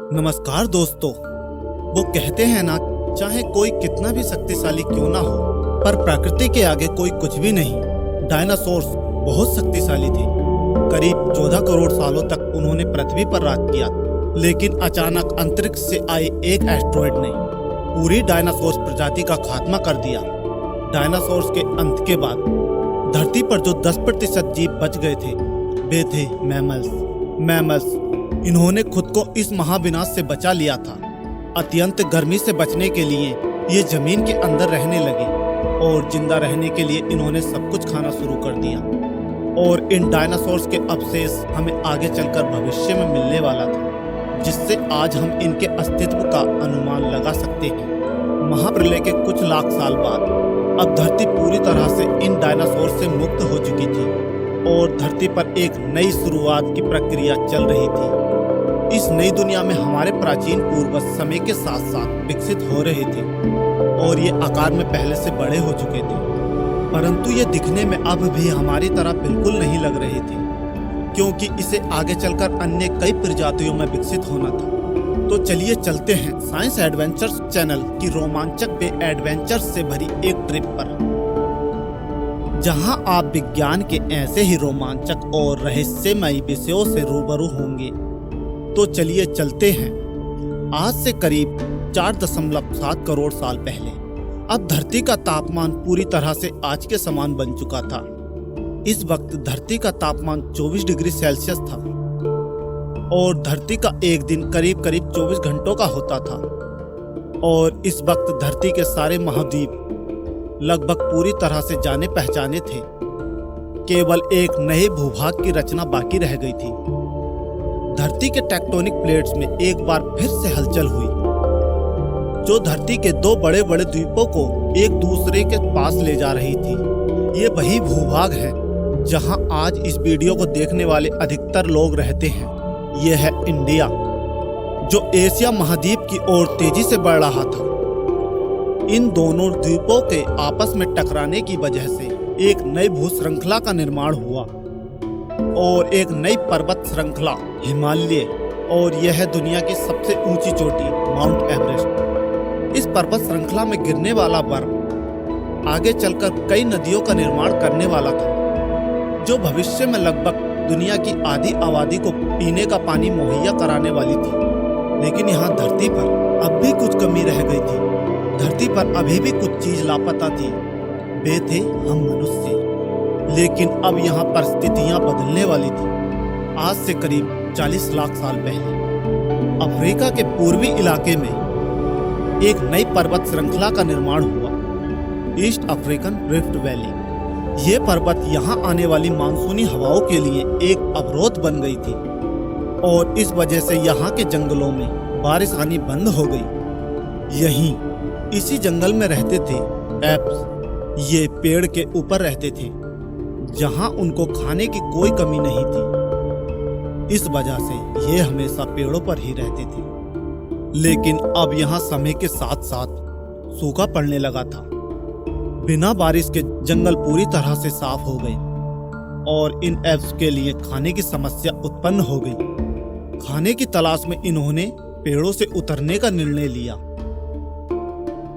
नमस्कार दोस्तों। वो कहते हैं ना, चाहे कोई कितना भी शक्तिशाली क्यों ना हो, पर प्रकृति के आगे कोई कुछ भी नहीं। डायनासोर्स बहुत शक्तिशाली थे। करीब 14 करोड़ सालों तक उन्होंने पृथ्वी पर राज किया, लेकिन अचानक अंतरिक्ष से आए एक एस्ट्रॉयड ने पूरी डायनासोर्स प्रजाति का खात्मा कर दिया। डायनासोर्स के अंत के बाद धरती पर जो 10% जीव बच गए थे, वे थे मैमल्स। इन्होंने खुद को इस महाविनाश से बचा लिया था। अत्यंत गर्मी से बचने के लिए ये जमीन के अंदर रहने लगे और जिंदा रहने के लिए इन्होंने सब कुछ खाना शुरू कर दिया। और इन डायनासोर्स के अवशेष हमें आगे चलकर भविष्य में मिलने वाला था, जिससे आज हम इनके अस्तित्व का अनुमान लगा सकते हैं। महाप्रलय के कुछ लाख साल बाद अब धरती पूरी तरह से इन डायनासोर से मुक्त हो चुकी थी और धरती पर एक नई शुरुआत की प्रक्रिया चल रही थी। इस नई दुनिया में हमारे प्राचीन पूर्वज समय के साथ साथ विकसित हो रहे थे और ये आकार में पहले से बड़े हो चुके थे, परंतु ये दिखने में अब भी हमारी तरह बिल्कुल नहीं लग रहे थे, क्योंकि इसे आगे चलकर अन्य कई प्रजातियों में विकसित होना था। तो चलिए चलते हैं साइंस एडवेंचर्स चैनल की रोमांचक पे एडवेंचर्स से भरी एक ट्रिप पर, जहां आप विज्ञान के ऐसे ही रोमांचक और रहस्यमयी विषयों से रूबरू होंगे। तो चलिए चलते हैं। आज से करीब 4.7 करोड़ साल पहले अब धरती का तापमान पूरी तरह से आज के समान बन चुका था। इस वक्त धरती का तापमान 24 डिग्री सेल्सियस था और धरती का एक दिन करीब 24 घंटों का होता था। और इस वक्त धरती के सारे महाद्वीप लगभग पूरी तरह से जाने पहचाने थे। केवल एक नए भूभाग की रचना बाकी रह गई थी। धरती के टेक्टोनिक प्लेट्स में एक बार फिर से हलचल हुई, जो धरती के दो बड़े बड़े द्वीपों को एक दूसरे के पास ले जा रही थी। ये वही भूभाग है जहां आज इस वीडियो को देखने वाले अधिकतर लोग रहते हैं। यह है इंडिया, जो एशिया महाद्वीप की ओर तेजी से बढ़ रहा था। इन दोनों द्वीपों के आपस में टकराने की वजह से एक नई भूश्रृंखला का निर्माण हुआ और एक नई पर्वत श्रृंखला हिमालय, और यह है दुनिया की सबसे ऊंची चोटी माउंट एवरेस्ट। इस पर्वत श्रृंखला में गिरने वाला बर्फ आगे चलकर कई नदियों का निर्माण करने वाला था, जो भविष्य में लगभग दुनिया की आधी आबादी को पीने का पानी मुहैया कराने वाली थी। लेकिन यहाँ धरती पर अब भी कुछ कमी रह गई थी। धरती पर अभी भी कुछ चीज लापता थी। वे थे हम मनुष्य। लेकिन अब यहाँ परिस्थितियां बदलने वाली थी। आज से करीब 40 लाख साल पहले अफ्रीका के पूर्वी इलाके में एक नई पर्वत श्रृंखला का निर्माण हुआ, ईस्ट अफ्रीकन रिफ्ट वैली। ये पर्वत यहाँ आने वाली मानसूनी हवाओं के लिए एक अवरोध बन गई थी और इस वजह से यहाँ के जंगलों में बारिश आनी बंद हो गई। यहीं इसी जंगल में रहते थे एप्स। ये पेड़ के ऊपर रहते थे, जहां उनको खाने की कोई कमी नहीं थी। इस वजह से ये हमेशा पेड़ों पर ही रहते थे। लेकिन अब यहाँ समय के साथ साथ सूखा पड़ने लगा था। बिना बारिश के जंगल पूरी तरह से साफ हो गए और इन एप्स के लिए खाने की समस्या उत्पन्न हो गई। खाने की तलाश में इन्होंने पेड़ों से उतरने का निर्णय लिया।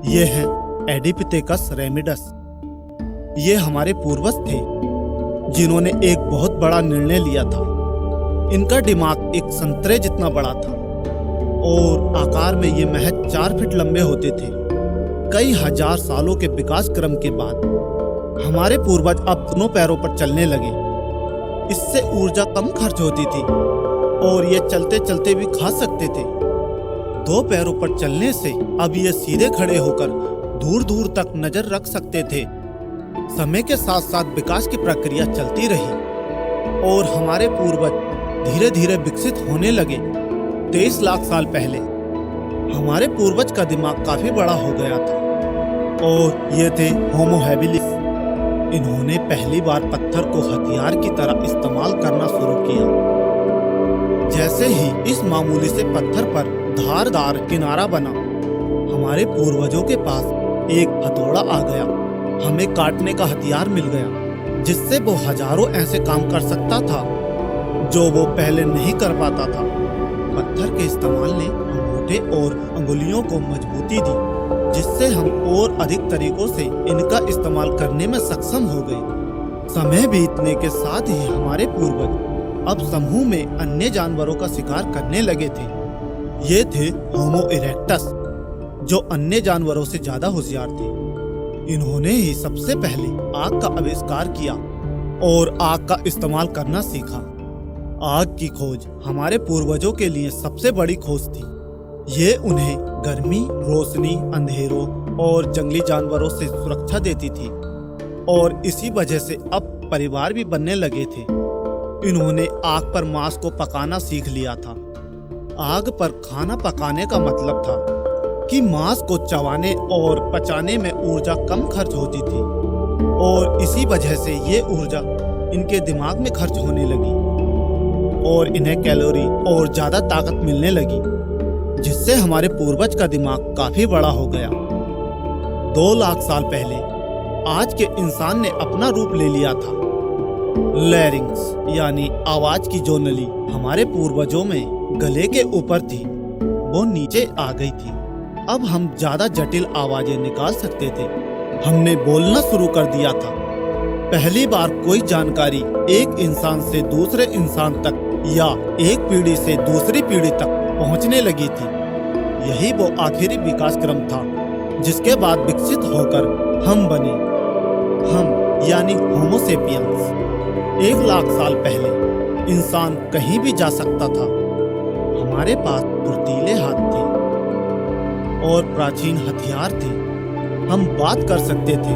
ये है एडिपिथेकस रेमिडस। ये हमारे पूर्वज थे जिन्होंने एक बहुत बड़ा निर्णय लिया था। इनका दिमाग एक संतरे जितना बड़ा था और आकार में ये महज 4 फीट लंबे होते थे। कई हजार सालों के विकास क्रम के बाद हमारे पूर्वज अब दोनों पैरों पर चलने लगे। इससे ऊर्जा कम खर्च होती थी और ये चलते चलते भी खा सकते थे। 2 पैरों पर चलने से अब ये सीधे खड़े होकर दूर दूर तक नजर रख सकते थे। समय के साथ साथ विकास की प्रक्रिया चलती रही और हमारे पूर्वज धीरे धीरे विकसित होने लगे। 23 लाख साल पहले हमारे पूर्वज का दिमाग काफी बड़ा हो गया था और ये थे होमो हैबिलिस। इन्होंने पहली बार पत्थर को हथियार की तरह इस्तेमाल करना शुरू किया। जैसे ही इस मामूली से पत्थर पर धारदार किनारा बना, हमारे पूर्वजों के पास एक हथौड़ा आ गया। हमें काटने का हथियार मिल गया, जिससे वो हजारों ऐसे काम कर सकता था जो वो पहले नहीं कर पाता था। पत्थर के इस्तेमाल ने अंगूठे और अंगुलियों को मजबूती दी, जिससे हम और अधिक तरीकों से इनका इस्तेमाल करने में सक्षम हो गए। समय बीतने के साथ ही हमारे पूर्वज अब समूह में अन्य जानवरों का शिकार करने लगे थे। ये थे होमो इरेक्टस, जो अन्य जानवरों से ज्यादा होशियार थे। इन्होंने ही सबसे पहले आग का आविष्कार किया और आग का इस्तेमाल करना सीखा। आग की खोज हमारे पूर्वजों के लिए सबसे बड़ी खोज थी। ये उन्हें गर्मी, रोशनी, अंधेरों और जंगली जानवरों से सुरक्षा देती थी और इसी वजह से अब परिवार भी बनने लगे थे। इन्होंने आग पर मांस को पकाना सीख लिया था। आग पर खाना पकाने का मतलब था कि मांस को चबाने और पचाने में ऊर्जा कम खर्च होती थी और इसी वजह से ये ऊर्जा इनके दिमाग में खर्च होने लगी और इन्हें कैलोरी और ज्यादा ताकत मिलने लगी, जिससे हमारे पूर्वज का दिमाग काफी बड़ा हो गया। 2 लाख साल पहले आज के इंसान ने अपना रूप ले लिया था। लैरिंग्स यानी आवाज की जो नली हमारे पूर्वजों में गले के ऊपर थी, वो नीचे आ गई थी। अब हम ज्यादा जटिल आवाजें निकाल सकते थे। हमने बोलना शुरू कर दिया था। पहली बार कोई जानकारी एक इंसान से दूसरे इंसान तक या एक पीढ़ी से दूसरी पीढ़ी तक पहुंचने लगी थी। यही वो आखिरी विकास क्रम था जिसके बाद विकसित होकर हम बने। हम यानी होमो सेपियंस। 1 लाख साल पहले इंसान कहीं भी जा सकता था। हमारे पास फुर्तीले हाथ थे और प्राचीन हथियार थे। हम बात कर सकते थे,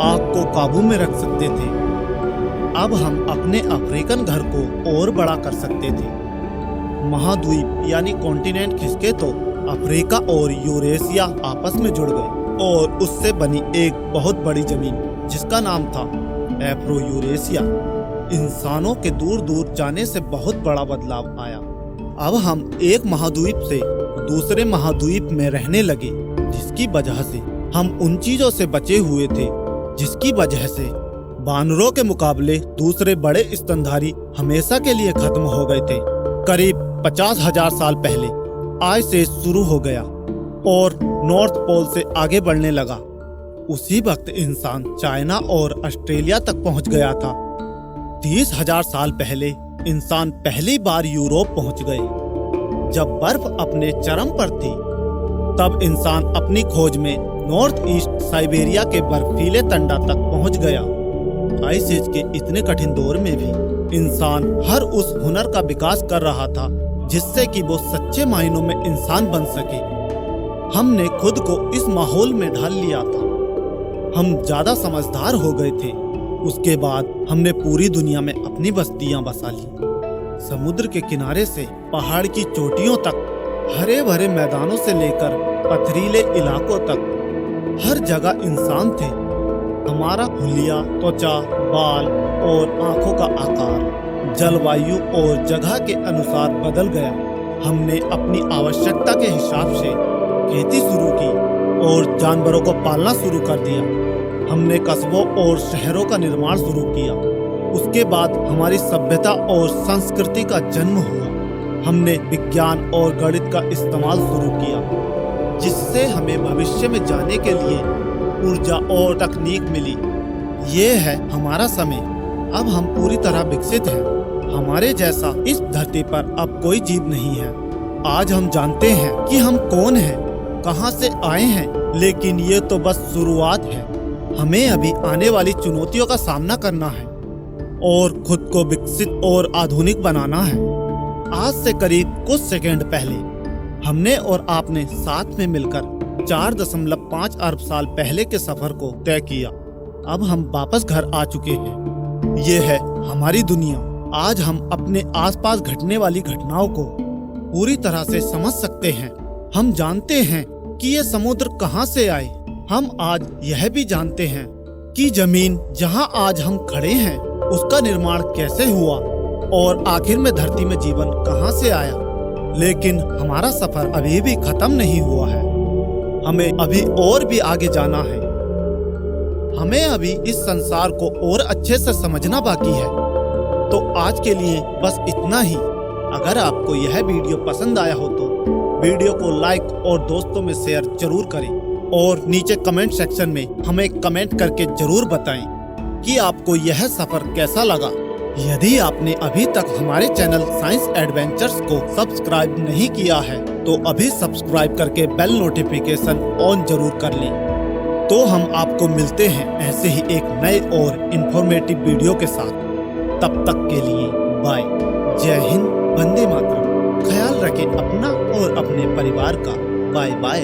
आग को काबू में रख सकते थे। अब हम अपने अफ्रीकन घर को और बड़ा कर सकते थे। महाद्वीप यानी कॉन्टिनेंट खिसके तो अफ्रीका और यूरेशिया आपस में जुड़ गए और उससे बनी एक बहुत बड़ी जमीन जिसका नाम था एफ्रो यूरेशिया। इंसानों के दूर दूर जाने से बहुत बड़ा बदलाव आया। अब हम एक महाद्वीप से दूसरे महाद्वीप में रहने लगे, जिसकी वजह से हम उन चीजों से बचे हुए थे जिसकी वजह से बानरों के मुकाबले दूसरे बड़े स्तनधारी हमेशा के लिए खत्म हो गए थे। करीब 50,000 साल पहले आज से शुरू हो गया और नॉर्थ पोल से आगे बढ़ने लगा। उसी वक्त इंसान चाइना और ऑस्ट्रेलिया तक पहुंच गया था। 30,000 साल पहले इंसान पहली बार यूरोप पहुंच गए। जब बर्फ अपने चरम पर थी, तब इंसान अपनी खोज में नॉर्थ ईस्ट साइबेरिया के बर्फीले तंडा तक पहुंच गया। आइस एज के इतने कठिन दौर में भी इंसान हर उस हुनर का विकास कर रहा था जिससे कि वो सच्चे मायनों में इंसान बन सके। हमने खुद को इस माहौल में ढाल लिया था। हम ज्यादा समझदार हो गए थे। उसके बाद हमने पूरी दुनिया में अपनी बस्तियां बसा ली। समुद्र के किनारे से पहाड़ की चोटियों तक, हरे भरे मैदानों से लेकर पथरीले इलाकों तक, हर जगह इंसान थे। हमारा हुलिया, त्वचा, बाल और आंखों का आकार जलवायु और जगह के अनुसार बदल गया। हमने अपनी आवश्यकता के हिसाब से खेती शुरू की और जानवरों को पालना शुरू कर दिया। हमने कस्बों और शहरों का निर्माण शुरू किया। उसके बाद हमारी सभ्यता और संस्कृति का जन्म हुआ। हमने विज्ञान और गणित का इस्तेमाल शुरू किया, जिससे हमें भविष्य में जाने के लिए ऊर्जा और तकनीक मिली। ये है हमारा समय। अब हम पूरी तरह विकसित हैं। हमारे जैसा इस धरती पर अब कोई जीव नहीं है। आज हम जानते हैं कि हम कौन हैं, कहां से आए हैं, लेकिन ये तो बस शुरुआत है। हमें अभी आने वाली चुनौतियों का सामना करना है और खुद को विकसित और आधुनिक बनाना है। आज से करीब कुछ सेकंड पहले हमने और आपने साथ में मिलकर 4.5 अरब साल पहले के सफर को तय किया। अब हम वापस घर आ चुके हैं। ये है हमारी दुनिया। आज हम अपने आसपास घटने वाली घटनाओं को पूरी तरह से समझ सकते हैं। हम जानते हैं कि ये समुद्र कहां से आए। हम आज यह भी जानते हैं कि जमीन जहां आज हम खड़े हैं उसका निर्माण कैसे हुआ और आखिर में धरती में जीवन कहां से आया। लेकिन हमारा सफर अभी भी खत्म नहीं हुआ है। हमें अभी और भी आगे जाना है। हमें अभी इस संसार को और अच्छे से समझना बाकी है। तो आज के लिए बस इतना ही। अगर आपको यह वीडियो पसंद आया हो तो वीडियो को लाइक और दोस्तों में शेयर जरूर करें और नीचे कमेंट सेक्शन में हमें कमेंट करके जरूर बताएं कि आपको यह सफर कैसा लगा। यदि आपने अभी तक हमारे चैनल साइंस एडवेंचर्स को सब्सक्राइब नहीं किया है तो अभी सब्सक्राइब करके बेल नोटिफिकेशन ऑन जरूर कर लें। तो हम आपको मिलते हैं ऐसे ही एक नए और इन्फॉर्मेटिव वीडियो के साथ। तब तक के लिए बाय। जय हिंद, वंदे मातरम। ख्याल रखें अपना और अपने परिवार का। Bye bye.